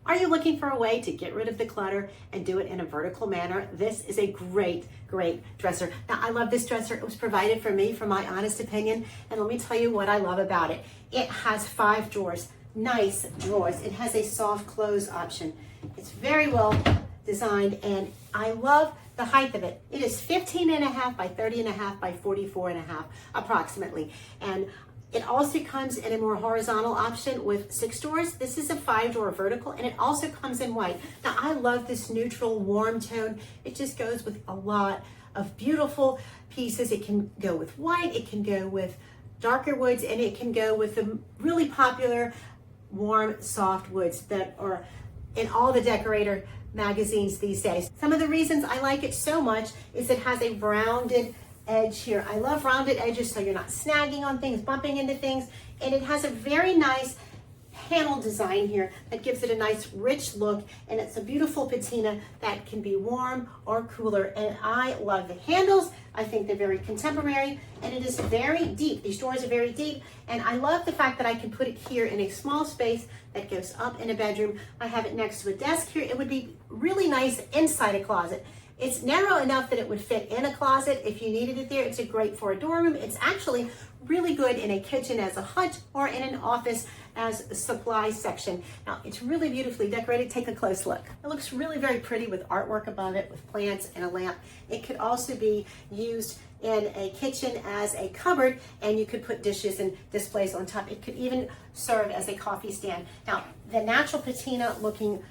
Are you looking for a way to get rid of the clutter and do it in a vertical manner? This is a great dresser. Now, I love this dresser. It was provided for me, for my honest opinion, and let me tell you what I love about it. It has 5 drawers, nice drawers. It has a soft close option. It's very well designed, and I love the height of it. It is 15.5 by 30.5 by 44.5 approximately. And it also comes in a more horizontal option with 6 drawers. This is a 5-drawer vertical, and it also comes in white. Now, I love this neutral, warm tone. It just goes with a lot of beautiful pieces. It can go with white, it can go with darker woods, and it can go with the really popular warm, soft woods that are in all the decorator magazines these days. Some of the reasons I like it so much is it has a rounded edge here. I love rounded edges so you're not snagging on things, bumping into things, and it has a very nice panel design here that gives it a nice rich look, and it's a beautiful patina that can be warm or cooler, and I love the handles. I think they're very contemporary, and it is very deep. These drawers are very deep, and I love the fact that I can put it here in a small space that goes up in a bedroom. I have it next to a desk here. It would be really nice inside a closet. It's narrow enough that it would fit in a closet if you needed it there. It's great for a dorm room. It's actually really good in a kitchen as a hut or in an office as a supply section. Now, it's really beautifully decorated. Take a close look. It looks really very pretty with artwork above it, with plants and a lamp. It could also be used in a kitchen as a cupboard, and you could put dishes and displays on top. It could even serve as a coffee stand. Now, the natural patina looking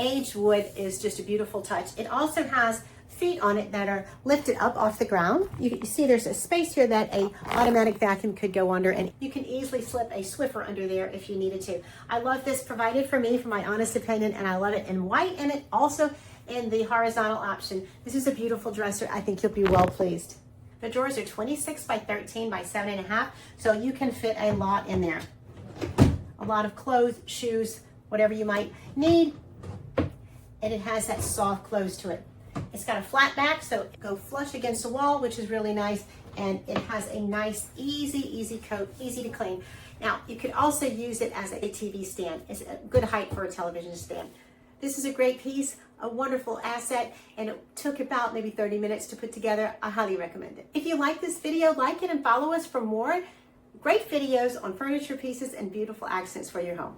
aged wood is just a beautiful touch. It also has feet on it that are lifted up off the ground. You see there's a space here that a automatic vacuum could go under, and you can easily slip a Swiffer under there if you needed to. I love this, provided for me, for my honest opinion, and I love it in white, and it also in the horizontal option. This is a beautiful dresser. I think you'll be well pleased. The drawers are 26 by 13 by 7.5, so you can fit a lot in there. A lot of clothes, shoes, whatever you might need. And it has that soft close to it. It's got a flat back, so it go flush against the wall, which is really nice. And it has a nice, easy coat, easy to clean. Now, you could also use it as a TV stand. It's a good height for a television stand. This is a great piece, a wonderful asset, and it took about maybe 30 minutes to put together. I highly recommend it. If you like this video, like it and follow us for more great videos on furniture pieces and beautiful accents for your home.